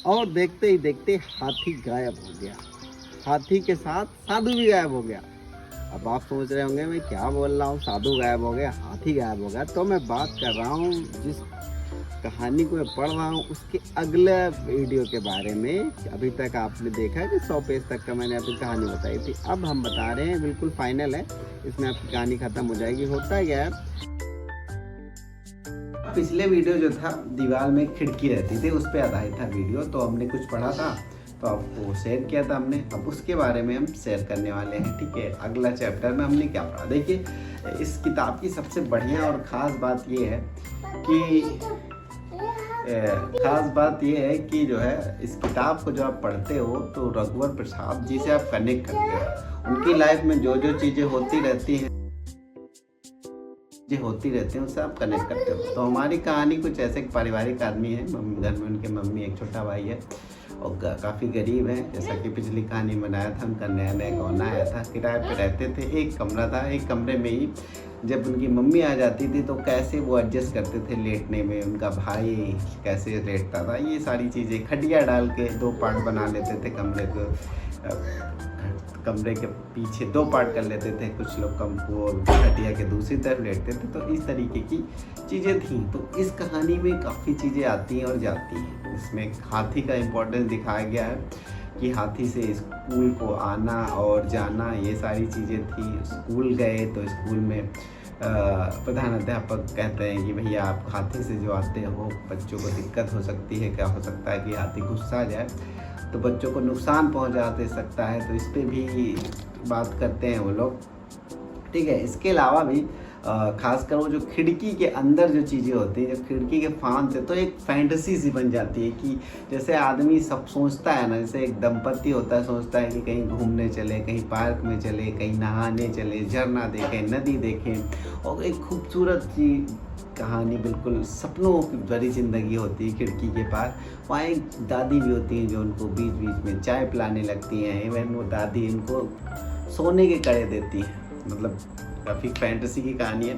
और देखते ही देखते हाथी गायब हो गया। हाथी के साथ साधु भी गायब हो गया। अब आप सोच रहे होंगे मैं क्या बोल रहा हूँ, साधु गायब हो गया, हाथी गायब हो गया। तो मैं बात कर रहा हूँ जिस कहानी को मैं पढ़ रहा हूँ उसके अगले वीडियो के बारे में। अभी तक आपने देखा कि 100 पेज तक का मैंने अपनी कहानी बताई थी। अब हम बता रहे हैं, बिल्कुल फाइनल है, इसमें आपकी कहानी खत्म हो जाएगी। होता है क्या है, पिछले वीडियो जो था दीवार में खिड़की रहती थी उस पर आधारित था वीडियो, तो हमने कुछ पढ़ा था तो आपको शेयर किया था हमने। अब उसके बारे में हम शेयर करने वाले हैं। ठीक है, अगला चैप्टर में हमने क्या पढ़ा। देखिए, इस किताब की सबसे बढ़िया और ख़ास बात ये है कि जो है इस किताब को जो आप पढ़ते हो तो रघुवर प्रसाद जी से आप कनेक्ट करते हो। उनकी लाइफ में जो जो चीज़ें होती रहती हैं उससे आप कनेक्ट करते हो। तो हमारी कहानी कुछ ऐसे एक पारिवारिक आदमी है, घर में उनके मम्मी, एक छोटा भाई है और काफ़ी गरीब है। जैसा कि पिछली कहानी में बनाया था, उनका नया नया गौना आया था, किराए पे रहते थे। एक कमरा था, एक कमरे में ही जब उनकी मम्मी आ जाती थी तो कैसे वो एडजस्ट करते थे लेटने में, उनका भाई कैसे लेटता था, ये सारी चीज़ें खटिया डाल के 2 पार्ट बना लेते थे कमरे के पीछे 2 पार्ट कर लेते थे। कुछ लोग खटिया के दूसरी तरफ लेटते थे। तो इस तरीके की चीज़ें थी। तो इस कहानी में काफ़ी चीज़ें आती हैं और जाती हैं। इसमें हाथी का इम्पोर्टेंस दिखाया गया है कि हाथी से स्कूल को आना और जाना, ये सारी चीज़ें थी। स्कूल गए तो स्कूल में प्रधान अध्यापक कहते हैं कि भैया आप हाथी से जो आते हो बच्चों को दिक्कत हो सकती है, क्या हो सकता है कि हाथी गुस्सा आ जाए तो बच्चों को नुकसान पहुंचा दे सकता है। तो इस पे भी बात करते हैं वो लोग। ठीक है, इसके अलावा भी खासकर वो जो खिड़की के अंदर जो चीज़ें होती हैं, जो खिड़की के फांद से, तो एक फैंटेसी सी बन जाती है कि जैसे आदमी सब सोचता है ना, जैसे एक दंपति होता है, सोचता है कि कहीं घूमने चले, कहीं पार्क में चले, कहीं नहाने चले, झरना देखें, नदी देखें, और एक खूबसूरत सी कहानी, बिल्कुल सपनों की भरी ज़िंदगी होती है खिड़की के पार। वहाँ एक दादी भी होती हैं जो उनको बीच बीच में चाय पिलाने लगती हैं। इवन वो दादी इनको सोने के कड़े देती हैं। मतलब काफ़ी फैंटेसी की कहानी है।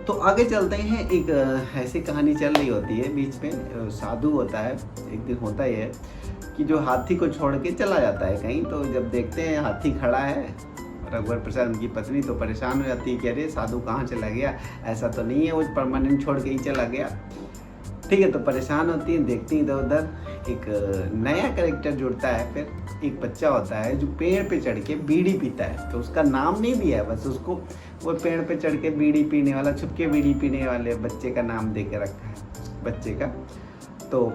तो आगे चलते हैं। एक ऐसी कहानी चल रही होती है, बीच में साधु होता है। एक दिन होता ही है कि जो हाथी को छोड़ के चला जाता है कहीं। तो जब देखते हैं हाथी खड़ा है, रघुवर प्रसाद उनकी पत्नी तो परेशान हो जाती है कि अरे साधु कहाँ चला गया, ऐसा तो नहीं है वो परमानेंट छोड़ के ही चला गया। ठीक है, तो परेशान होती है, देखती इधर उधर। एक नया कैरेक्टर जुड़ता है। फिर एक बच्चा होता है जो पेड़ पे चढ़ के बीड़ी पीता है। तो उसका नाम नहीं दिया है, बस उसको वो पेड़ पे चढ़ के बीड़ी पीने वाला, छुपके बीड़ी पीने वाले बच्चे का नाम दे के रखा है बच्चे का। तो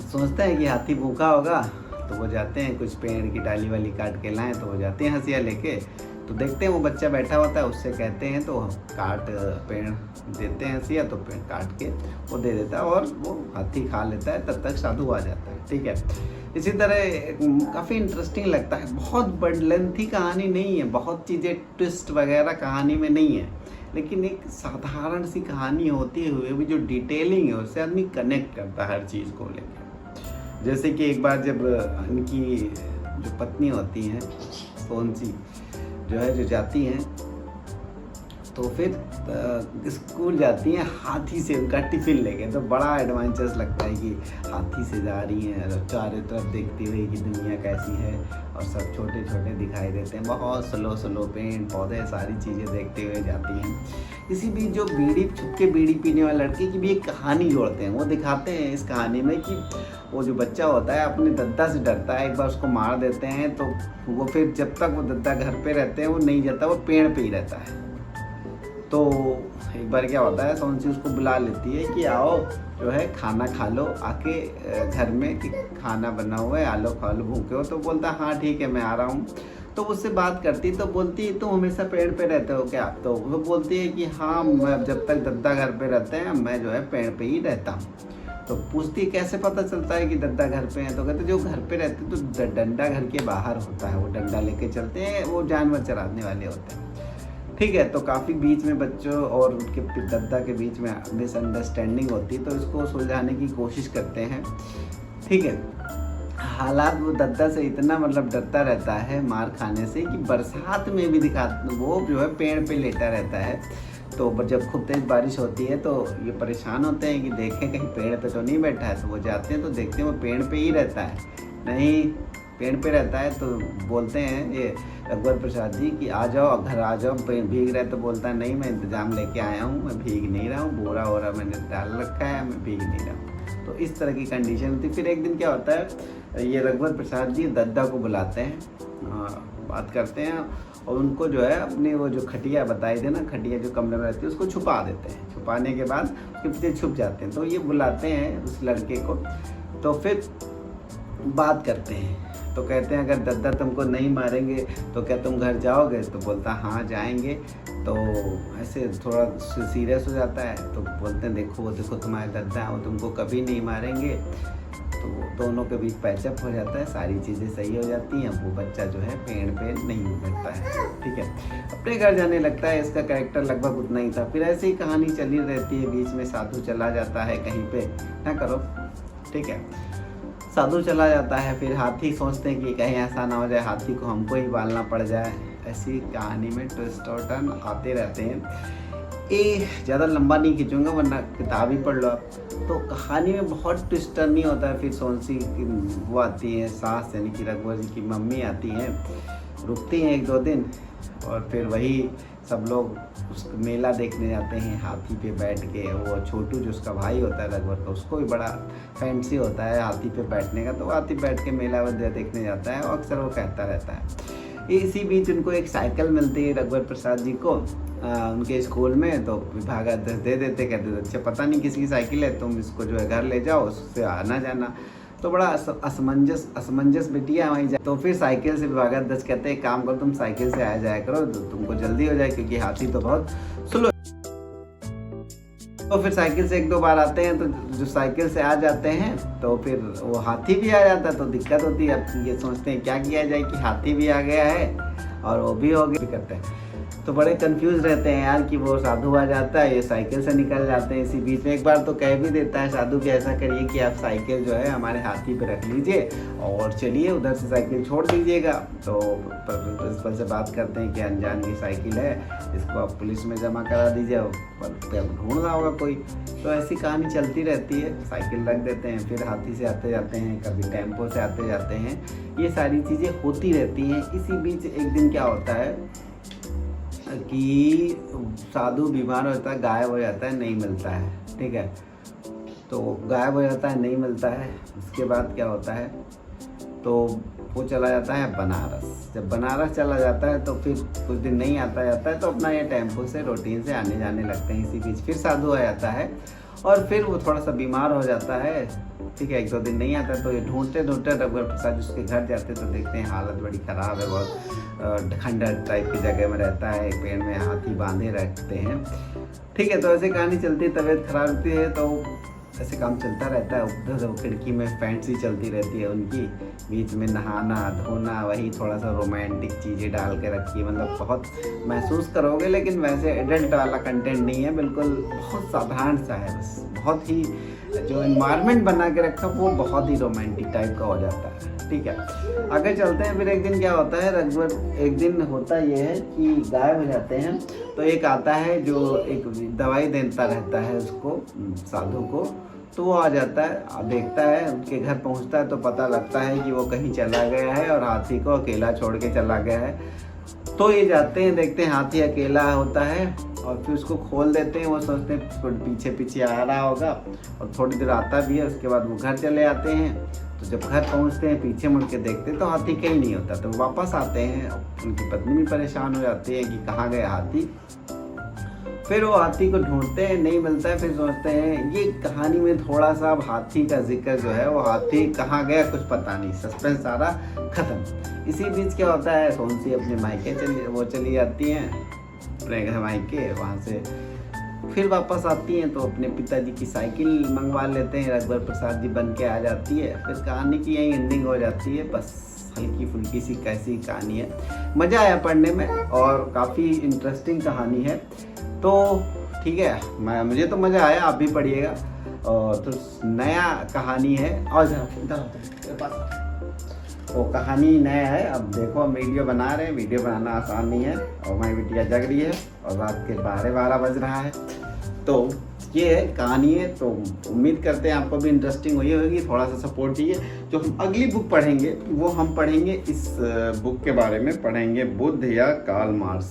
सोचता है कि हाथी भूखा होगा, तो वो जाते हैं कुछ पेड़ की डाली वाली काट के लाएं। तो वो जाते हैं हंसिया लेके, तो देखते हैं वो बच्चा बैठा होता है, उससे कहते हैं तो पेड़ देते हैं हंसिया, तो पेड़ काट के वो दे देता है और वो हाथी खा लेता है। तब तक साधु आ जाता है। ठीक है, इसी तरह काफ़ी इंटरेस्टिंग लगता है। बहुत बड़ी लेंथी कहानी नहीं है, बहुत चीज़ें ट्विस्ट वगैरह कहानी में नहीं है, लेकिन एक साधारण सी कहानी होती हुए भी जो डिटेलिंग है उससे आदमी कनेक्ट करता है हर चीज़ को लेकर। जैसे कि एक बार जब इनकी जो पत्नी होती हैं सोनसी जो जाती हैं, तो फिर स्कूल जाती हैं हाथी से, उनका टिफ़िन लेके। तो बड़ा एडवेंचरस लगता है कि हाथी से जा रही हैं और चारों तरफ देखती हुई कि दुनिया कैसी है, और सब छोटे छोटे दिखाई देते हैं। बहुत स्लो पेड़ पौधे सारी चीज़ें देखते हुए जाती हैं। इसी बीच जो छुप के बीड़ी पीने वाले लड़के की भी एक कहानी जोड़ते हैं। वो दिखाते हैं इस कहानी में कि वो जो बच्चा होता है अपने दद्दा से डरता है। एक बार उसको मार देते हैं तो वो फिर जब तक वो दद्दा घर पे रहते हैं वो नहीं जाता, वो पेड़ पे ही रहता है। तो एक बार क्या होता है, सोनसी उसको बुला लेती है कि आओ जो है खाना खा लो आके घर में, कि खाना बना हुआ है, आलो खा लो, भूखे हो। तो बोलता हाँ ठीक है मैं आ रहा हूँ। तो उससे बात करती तो बोलती है तुम हमेशा पेड़ पे रहते हो क्या? तो वो बोलती है कि हाँ, मैं जब तक दद्दा घर पे रहते हैं मैं जो है पेड़ पे ही रहता हूँ। तो पूछती है कैसे पता चलता है कि दद्दा घर पे हैं? तो कहते जो घर पे रहते तो डंडा घर के बाहर होता है, वो डंडा लेके चलते हैं, वो जानवर चराने वाले होते हैं। ठीक है, तो काफ़ी बीच में बच्चों और उनके दद्दा के बीच में मिसअंडरस्टैंडिंग होती है, तो इसको सुलझाने की कोशिश करते हैं। ठीक है, हालात वो दद्दा से इतना मतलब डरता रहता है मार खाने से कि बरसात में भी वो जो है पेड़ पे लेटा रहता है। तो जब खूब तेज़ बारिश होती है तो ये परेशान होते हैं कि देखें कहीं पेड़ पे तो नहीं बैठा है, तो वो जाते हैं तो देखते हैं वो पेड़ पे ही रहता है, नहीं पेड़ पे रहता है। तो बोलते हैं ये रघुवर प्रसाद जी कि आ जाओ, घर आ जाओ, भीग रहे, तो बोलता है नहीं मैं इंतज़ाम लेके आया हूँ, मैं भीग नहीं रहा हूँ, बोरा वोरा मैंने डाल रखा है, मैं भीग नहीं रहा हूँ। तो इस तरह की कंडीशन होती। फिर एक दिन क्या होता है, ये रघुवर प्रसाद जी दद्दा को बुलाते हैं, बात करते हैं और उनको जो है अपनी वो जो खटिया बताई थी ना, खटिया जो कमरे में रहती है उसको छुपा देते हैं। छुपाने के बाद उसके पीछे छुप जाते हैं। तो ये बुलाते हैं उस लड़के को, तो फिर बात करते हैं। तो कहते हैं अगर दद्दा तुमको नहीं मारेंगे तो क्या तुम घर जाओगे? तो बोलता हाँ जाएंगे। तो ऐसे थोड़ा सीरियस हो जाता है। तो बोलते हैं देखो तुम्हारे दद्दा हैं, वो तुमको कभी नहीं मारेंगे। तो दोनों के बीच पैचअप हो जाता है, सारी चीज़ें सही हो जाती हैं। वो बच्चा जो है पेड़ पे नहीं बैठता है, ठीक है, अपने घर जाने लगता है। इसका कैरेक्टर लगभग उतना ही था। फिर ऐसे ही कहानी चली रहती है। बीच में साधु चला जाता है कहीं पे, ना करो, ठीक है, साधु चला जाता है। फिर हाथी सोचते हैं कि कहीं ऐसा ना हो जाए हाथी को हमको ही पालना पड़ जाए। ऐसी कहानी में ट्विस्ट और टर्न आते रहते हैं। ये ज़्यादा लंबा नहीं खींचूंगा वरना किताब ही पढ़ लो आप। तो कहानी में बहुत ट्विस्ट टर्न नहीं होता है। फिर सोनसी की वो आती है, सास यानी कि रघुवर जी की मम्मी आती हैं, रुकती हैं 1-2 दिन, और फिर वही सब लोग उस मेला देखने जाते हैं हाथी पे बैठ के। वो छोटू जो उसका भाई होता है रघुवर का, उसको भी बड़ा फैंसी होता है हाथी पे बैठने का। तो वो हाथी बैठ के मेला देखने जाता है और अक्सर वो कहता रहता है। इसी बीच उनको एक साइकिल मिलती है रघुवर प्रसाद जी को उनके स्कूल में। तो विभागाध्यक्ष दे देते, कहते अच्छा पता नहीं किसकी साइकिल है, तुम इसको जो है घर ले जाओ, उससे आना जाना। तो बड़ा असमंजस बिटिया वहीं जाए। तो फिर साइकिल से विभागाध्यक्ष कहते हैं काम करो, तुम साइकिल से आ जाया करो, तो तुमको जल्दी हो जाए, क्योंकि हाथी तो बहुत स्लो। तो फिर साइकिल से 1-2 बार आते हैं। तो जो साइकिल से आ जाते हैं तो फिर वो हाथी भी आ जाता है। तो दिक्कत होती है। अब ये सोचते हैं क्या किया जाए कि हाथी भी आ गया है और वो भी हो गया, करते हैं। तो बड़े कंफ्यूज रहते हैं यार कि वो साधु आ जाता है, ये साइकिल से निकल जाते हैं। इसी बीच में एक बार तो कह भी देता है साधु कि ऐसा करिए कि आप साइकिल जो है हमारे हाथी पे रख लीजिए और चलिए उधर से साइकिल छोड़ दीजिएगा। तो प्रिंसिपल से बात करते हैं कि अनजान की साइकिल है, इसको आप पुलिस में जमा करा दीजिए, ढूंढ रहा होगा कोई। तो ऐसी कहानी चलती रहती है। साइकिल रख देते हैं, फिर हाथी से आते जाते हैं, कभी टेम्पो से आते जाते हैं। ये सारी चीज़ें होती रहती हैं। इसी बीच एक दिन क्या होता है कि साधु बीमार होता है, गायब हो जाता है, नहीं मिलता है, ठीक है। तो गायब हो जाता है, नहीं मिलता है। उसके बाद क्या होता है, तो वो चला जाता है बनारस। जब बनारस चला जाता है तो फिर कुछ दिन नहीं आता जाता है, तो अपना ये टेम्पो से रूटीन से आने जाने लगते हैं। इसी बीच फिर साधु आ जाता है और फिर वो थोड़ा सा बीमार हो जाता है, ठीक है, 1-2 दिन नहीं आता। तो ये ढूंढते रघुवर प्रसाद उसके घर जाते तो देखते हैं हालत बड़ी ख़राब है, बहुत खंडर टाइप की जगह में रहता है, एक पेड़ में हाथी बांधे रखते हैं, ठीक है। तो ऐसे कहानी चलती है, तबीयत खराब होती है तो ऐसे काम चलता रहता है। उधर खिड़की में फैंसी चलती रहती है उनकी, बीच में नहाना धोना, वही थोड़ा सा रोमांटिक चीज़ें डाल के रखी है। मतलब बहुत महसूस करोगे, लेकिन वैसे एडल्ट वाला कंटेंट नहीं है, बिल्कुल बहुत साधारण सा है। बस बहुत ही जो एनवायरनमेंट बना के रखा वो बहुत ही रोमांटिक टाइप का हो जाता है, ठीक है। आगे चलते हैं। फिर एक दिन क्या होता है, रघुवर एक दिन होता ये है कि गायब हो जाते हैं। तो एक आता है जो एक दवाई देता रहता है उसको, साधु को। तो वो आ जाता है, देखता है, उनके घर पहुंचता है तो पता लगता है कि वो कहीं चला गया है और हाथी को अकेला छोड़ के चला गया है। तो ये जाते हैं, देखते हैं हाथी अकेला होता है और फिर उसको खोल देते हैं। वो सोचते हैं पीछे पीछे आ रहा होगा और थोड़ी देर आता भी है। उसके बाद वो घर चले आते हैं। तो जब घर पहुंचते हैं पीछे मुड़ के देखते हैं तो हाथी कहीं नहीं होता। तो वापस आते हैं, उनकी पत्नी भी परेशान हो जाती है कि कहाँ गया हाथी। फिर वो हाथी को ढूंढते हैं, नहीं मिलता है। फिर सोचते हैं ये कहानी में थोड़ा सा हाथी का जिक्र जो है, वो हाथी कहाँ गया कुछ पता नहीं, सस्पेंस सारा खत्म। इसी बीच क्या होता है, सोनसी अपने मायके चली जाती हैं, अपने घर मायके। वहाँ से फिर वापस आती हैं तो अपने पिताजी की साइकिल मंगवा लेते हैं, रघुवर प्रसाद जी बन के आ जाती है। फिर कहानी की यही एंडिंग हो जाती है। बस हल्की फुल्की सी कैसी कहानी है, मज़ा आया पढ़ने में और काफ़ी इंटरेस्टिंग कहानी है। तो ठीक है, मुझे तो मज़ा आया, आप भी पढ़िएगा। और तो नया कहानी है और तेरे पास तो कहानी नया है। अब देखो हम वीडियो बना रहे हैं, वीडियो बनाना आसान नहीं है और हमारी बिटिया जग रही है और रात के 12 बज रहा है। तो ये है कहानी है, तो उम्मीद करते हैं आपको भी इंटरेस्टिंग हुई होगी। थोड़ा सा सपोर्ट चाहिए। जो हम अगली बुक पढ़ेंगे वो हम पढ़ेंगे इस बुक के बारे में पढ़ेंगे, बुद्ध या कार्ल मार्क्स।